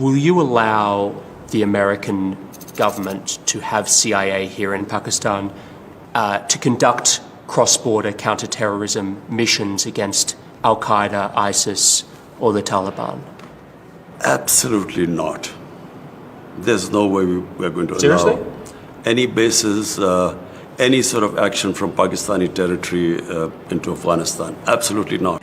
Will you allow the American government to have CIA here in Pakistan to conduct cross-border counter-terrorism missions against Al-Qaeda, ISIS or the Taliban? Absolutely not. There's no way we're going to Seriously? allow any bases, any sort of action from Pakistani territory into Afghanistan. Absolutely not.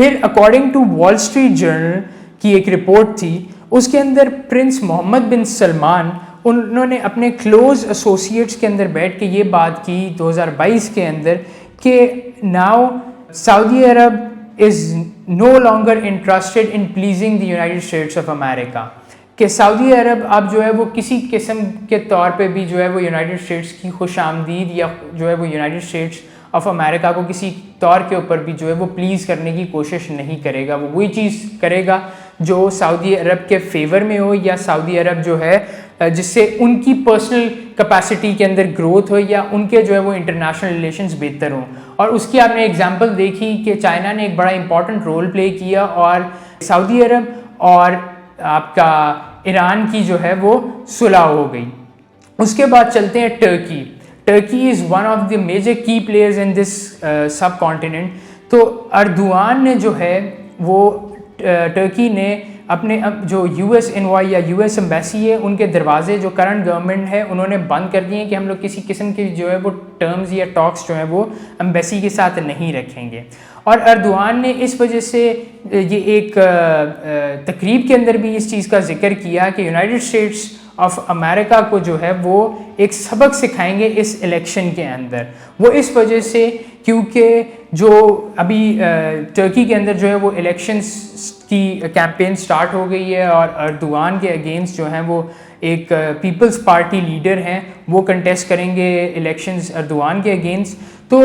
پھر according to Wall Street Journal کی ایک report تھی، اس کے اندر prince محمد بن سلمان انہوں نے اپنے close associates کے اندر بیٹھ کے یہ بات کی 2022 کے اندر کہ now Saudi Arab is no longer interested in pleasing the United States of امریکہ، کہ سعودی عرب اب جو ہے وہ کسی قسم کے طور پہ بھی جو ہے وہ یونائٹڈ اسٹیٹس کی خوش آمدید یا جو ہے وہ یونائٹڈ اسٹیٹس آف امریکہ کو کسی طور کے اوپر بھی جو ہے وہ پلیز کرنے کی کوشش نہیں کرے گا. وہ وہی چیز کرے گا جو سعودی عرب کے فیور میں ہو، یا سعودی عرب جو ہے جس سے ان کی پرسنل کیپیسٹی کے اندر گروتھ ہو، یا ان کے جو ہے وہ انٹرنیشنل ریلیشنز بہتر ہوں. اور اس کی آپ نے ایگزامپل دیکھی کہ چائنا نے ایک بڑا امپورٹنٹ رول پلے کیا، اور سعودی عرب اور آپ کا ایران کی جو ہے وہ صلح ہو گئی. اس کے بعد چلتے ہیں Turkey. Turkey is one of the major key players in this subcontinent. تو اردوان نے جو ہے وہ ٹرکی نے اپنے جو یو ایس انوائے یا یو ایس ایمبیسی ہے ان کے دروازے جو کرنٹ گورنمنٹ ہے انہوں نے بند کر دیے ہیں کہ ہم لوگ کسی قسم کی جو ہے وہ ٹرمز یا ٹاکس جو ہیں وہ ایمبیسی کے ساتھ نہیں رکھیں گے. اور اردوان نے اس وجہ سے یہ ایک تقریب کے اندر بھی اس چیز کا ذکر کیا کہ یونائٹڈ اسٹیٹس آف امریکہ کو جو ہے وہ ایک سبق سکھائیں گے اس الیکشن کے اندر. وہ اس وجہ سے کیونکہ جو ابھی ٹرکی کے اندر جو ہے وہ الیکشنز کی کیمپین سٹارٹ ہو گئی ہے، اور اردوان کے اگینسٹ جو ہیں وہ ایک پیپلز پارٹی لیڈر ہیں وہ کنٹیسٹ کریں گے الیکشنز اردوان کے اگینسٹ. تو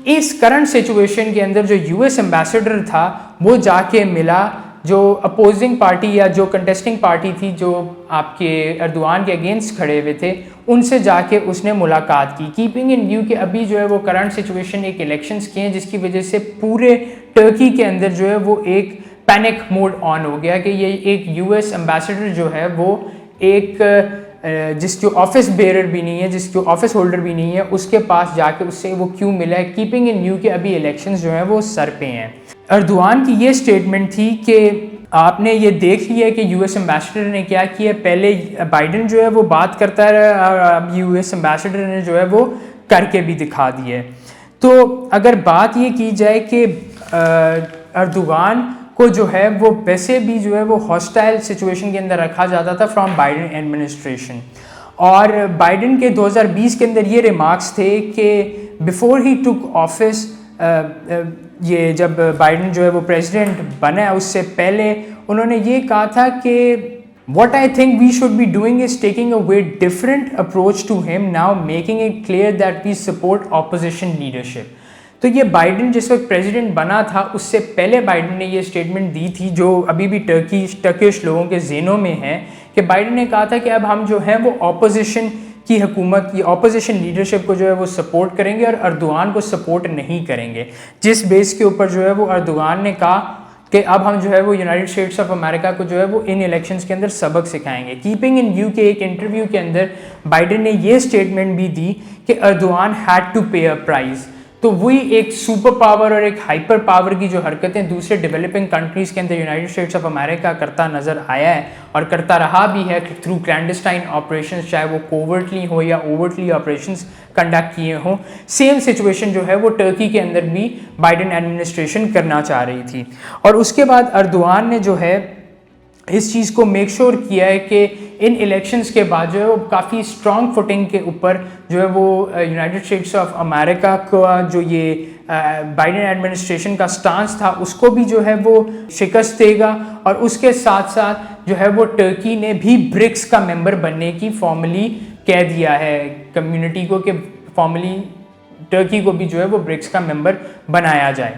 اس کرنٹ سچویشن کے اندر جو یو ایس ایمبیسڈر تھا وہ جا کے ملا جو اپوزنگ پارٹی یا جو کنٹیسٹنگ پارٹی تھی جو آپ کے اردوان کے اگینسٹ کھڑے ہوئے تھے، ان سے جا کے اس نے ملاقات کی، کیپنگ ان ویو کہ ابھی جو ہے وہ کرنٹ سچویشن ایک الیکشنز کی ہیں جس کی وجہ سے پورے ٹرکی کے اندر جو ہے وہ ایک پینک موڈ آن ہو گیا کہ یہ ایک یو ایس ایمبیسڈر جو ہے وہ ایک جس جو آفس بیئرر بھی نہیں ہے، جس جو آفس ہولڈر بھی نہیں ہے، اس کے پاس جا کے اس سے وہ کیوں ملا ہے، کیپنگ ان ویو کہ ابھی الیکشنز جو ہیں وہ سر پہ ہیں. اردوان کی یہ سٹیٹمنٹ تھی کہ آپ نے یہ دیکھ لیا کہ یو ایس ایمبیسڈر نے کیا کیا، پہلے بائیڈن جو ہے وہ بات کرتا رہا اور اب یو ایس ایمبیسڈر نے جو ہے وہ کر کے بھی دکھا دیا ہے. تو اگر بات یہ کی جائے کہ اردوغان کو جو ہے وہ ویسے بھی جو ہے وہ ہاسٹائل سچویشن کے اندر رکھا جاتا تھا فرام بائیڈن ایڈمنسٹریشن، اور بائیڈن کے 2020 کے اندر یہ ریمارکس تھے کہ بیفور ہی ٹک آفس، یہ جب بائیڈن جو ہے وہ پریزیڈنٹ بنا اس سے پہلے انہوں نے یہ کہا تھا کہ what I think we should be doing is taking a way different approach to him now, making it clear that we support opposition leadership. تو یہ بائیڈن جس وقت پریزیڈنٹ بنا تھا اس سے پہلے بائیڈن نے یہ اسٹیٹمنٹ دی تھی جو ابھی بھی ٹرکش لوگوں کے ذہنوں میں ہے، کہ بائیڈن نے کہا تھا کہ اب ہم جو ہے وہ اپوزیشن کی حکومت یا اپوزیشن لیڈرشپ کو جو ہے وہ سپورٹ کریں گے اور اردوغان کو سپورٹ نہیں کریں گے، جس بیس کے اوپر جو ہے وہ اردوغان نے کہا کہ اب ہم جو ہے وہ یونائٹڈ اسٹیٹس آف امریکہ کو جو ہے وہ ان الیکشنز کے اندر سبق سکھائیں گے. کیپنگ ان ویو کے ایک انٹرویو کے اندر بائیڈن نے یہ اسٹیٹمنٹ بھی دی کہ Erdogan had to pay a price. تو وہی ایک سپر پاور اور ایک ہائپر پاور کی جو حرکتیں دوسرے ڈیولپنگ کنٹریز کے اندر یونائٹڈ اسٹیٹس آف امریکہ کرتا نظر آیا ہے اور کرتا رہا بھی ہے تھرو کلینڈسٹائن آپریشنز، چاہے وہ کوورٹلی ہو یا اوورٹلی آپریشنز کنڈکٹ کیے ہوں. سیم سچویشن جو ہے وہ ٹرکی کے اندر بھی بائیڈن ایڈمنسٹریشن کرنا چاہ رہی تھی. اور اس کے بعد اردوغان نے جو ہے اس چیز کو میک شور کیا ہے کہ ان الیکشنز کے بعد جو ہے وہ کافی اسٹرانگ فوٹنگ کے اوپر جو ہے وہ یونائٹڈ اسٹیٹس آف امریکہ کا جو یہ بائیڈن ایڈمنسٹریشن کا سٹانس تھا اس کو بھی جو ہے وہ شکست دے گا. اور اس کے ساتھ ساتھ جو ہے وہ ٹرکی نے بھی برکس کا ممبر بننے کی فارملی کہہ دیا ہے کمیونٹی کو کہ فارملی ٹرکی کو بھی جو ہے وہ برکس کا ممبر بنایا جائے.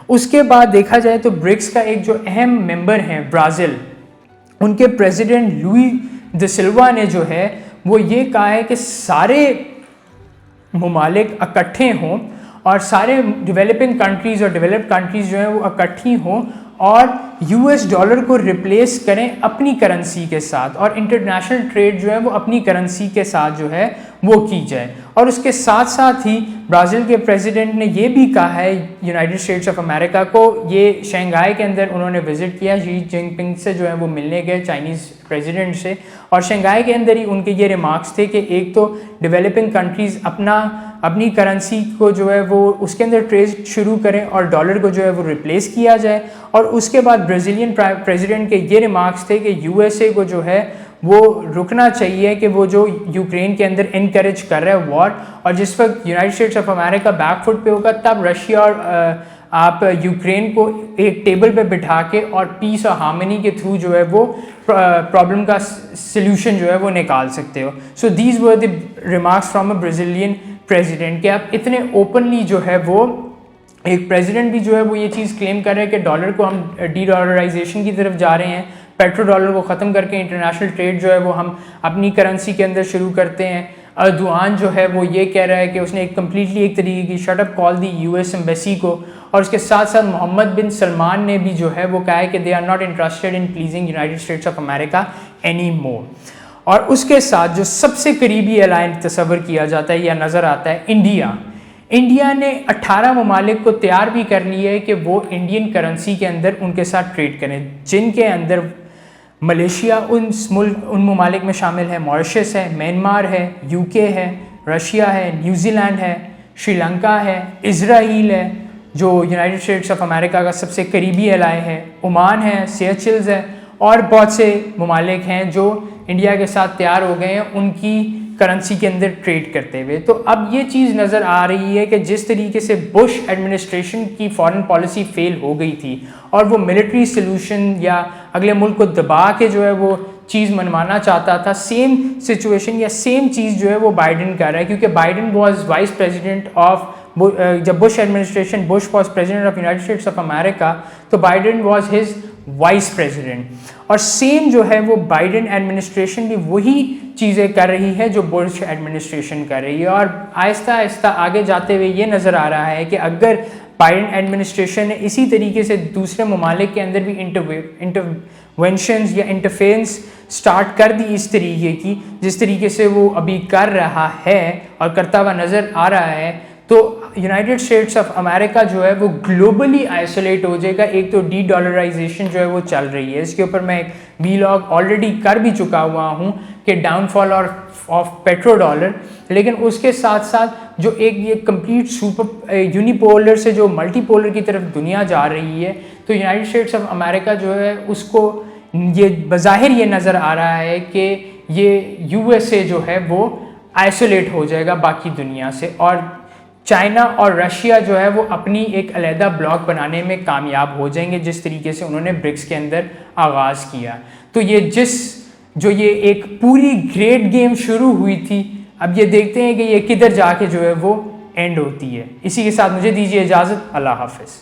اس کے بعد دیکھا جائے تو برکس کا ایک جو اہم ممبر ہیں برازیل، ان کے پریزیڈنٹ لوئی دا سلوا نے جو ہے وہ یہ کہا ہے کہ سارے ممالک اکٹھے ہوں اور سارے ڈیولپنگ کنٹریز اور ڈیولپڈ کنٹریز جو ہیں وہ اکٹھی ہوں اور یو ایس ڈالر کو ریپلیس کریں اپنی کرنسی کے ساتھ، اور انٹرنیشنل ٹریڈ جو ہے وہ اپنی کرنسی کے ساتھ جو ہے وہ کی جائے. اور اس کے ساتھ ساتھ ہی برازیل کے پریزیڈنٹ نے یہ بھی کہا ہے یونائٹڈ اسٹیٹس آف امریکہ کو، یہ شنگھائی کے اندر انہوں نے وزٹ کیا، شی جن پنگ سے جو ہے وہ ملنے گئے چائنیز پریزیڈنٹ سے، اور شنگھائی کے اندر ہی ان کے یہ ریمارکس تھے کہ ایک تو ڈیولپنگ کنٹریز اپنا اپنی کرنسی کو جو ہے وہ اس کے اندر ٹریڈ شروع کریں اور ڈالر کو جو ہے وہ ریپلیس کیا جائے. اور اس کے بعد برازیلین پریزیڈنٹ کے یہ ریمارکس تھے کہ یو ایس اے کو جو ہے وہ رکنا چاہیے کہ وہ جو یوکرین کے اندر انکریج کر رہا ہے وار, اور جس وقت United States of America back foot پہ ہوگا تب رشیا اور آپ یوکرین کو ایک ٹیبل پہ بٹھا کے اور پیس اور ہارمنی کے تھرو جو ہے وہ پرابلم کا سلیوشن جو ہے وہ نکال سکتے ہو. So these were the remarks from a Brazilian president کہ آپ اتنے اوپنلی جو ہے وہ ایک پریزیڈنٹ بھی جو ہے وہ یہ چیز کلیم کر رہے ہیں کہ ڈالر کو ہم ڈی ڈالرائزیشن کی طرف جا رہے ہیں, پیٹرو ڈالر کو ختم کر کے انٹرنیشنل ٹریڈ جو ہے وہ ہم اپنی کرنسی کے اندر شروع کرتے ہیں. اردوان جو ہے وہ یہ کہہ رہا ہے کہ اس نے ایک کمپلیٹلی ایک طریقے کی شٹ اپ کال دی یو ایس ایمبیسی کو, اور اس کے ساتھ ساتھ محمد بن سلمان نے بھی جو ہے وہ کہا ہے کہ they are not interested in pleasing United States of America anymore. اور اس کے ساتھ جو سب سے قریبی الائن تصور کیا جاتا ہے یا نظر آتا ہے انڈیا نے 18 ممالک کو تیار بھی کر لیا ہے کہ وہ انڈین کرنسی کے اندر ان کے ساتھ ٹریڈ کریں, جن کے اندر ملیشیا ان ممالک میں شامل ہے, ماریشس ہے, میانمار ہے, یو کے ہے, رشیا ہے, نیوزی لینڈ ہے, شری لنکا ہے, اسرائیل ہے جو یونائٹڈ اسٹیٹس آف امریکہ کا سب سے قریبی الائے ہے, عمان ہے, سیچلز ہے, اور بہت سے ممالک ہیں جو انڈیا کے ساتھ تیار ہو گئے ہیں ان کی کرنسی کے اندر ٹریڈ کرتے ہوئے. تو اب یہ چیز نظر آ رہی ہے کہ جس طریقے سے بش ایڈمنسٹریشن کی فارن پالیسی فیل ہو گئی تھی اور وہ ملٹری سلوشن یا اگلے ملک کو دبا کے جو ہے وہ چیز منوانا چاہتا تھا, سیم سچویشن یا سیم چیز جو ہے وہ بائیڈن کر رہا ہے, کیونکہ Biden was vice president of جب Bush administration Bush was president of United States of America تو Biden was his vice president, اور سیم جو ہے وہ بائیڈن ایڈمنسٹریشن بھی وہی چیزیں کر رہی ہے جو بش ایڈمنسٹریشن کر رہی ہے. اور آہستہ آہستہ آگے جاتے ہوئے یہ نظر آ رہا ہے کہ اگر بائیڈن ایڈمنسٹریشن نے اسی طریقے سے دوسرے ممالک کے اندر بھی انٹرونشنز یا انٹرفیرنس سٹارٹ کر دی اس طریقے کی جس طریقے سے وہ ابھی کر رہا ہے اور کرتا ہوا نظر آ رہا ہے, تو یونائٹڈ اسٹیٹس آف امریکہ جو ہے وہ گلوبلی آئسولیٹ ہو جائے گا. ایک تو ڈی ڈالرائزیشن جو ہے وہ چل رہی ہے, اس کے اوپر میں ایک ویلاگ آلریڈی کر بھی چکا ہوا ہوں کہ down fall of petro dollar, لیکن اس کے ساتھ ساتھ جو ایک یہ کمپلیٹ سپر یونیپولر سے جو ملٹی پولر کی طرف دنیا جا رہی ہے, تو یونائٹڈ اسٹیٹس آف امریکہ جو ہے اس کو یہ بظاہر یہ نظر آ رہا ہے کہ یہ یو ایس اے جو ہے وہ آئسولیٹ ہو جائے گا باقی دنیا سے, اور چائنا اور رشیا جو ہے وہ اپنی ایک علیحدہ بلاک بنانے میں کامیاب ہو جائیں گے جس طریقے سے انہوں نے برکس کے اندر آغاز کیا. تو یہ ایک پوری گریٹ گیم شروع ہوئی تھی, اب یہ دیکھتے ہیں کہ یہ کدھر جا کے جو ہے وہ اینڈ ہوتی ہے. اسی کے ساتھ مجھے دیجیے اجازت, اللہ حافظ.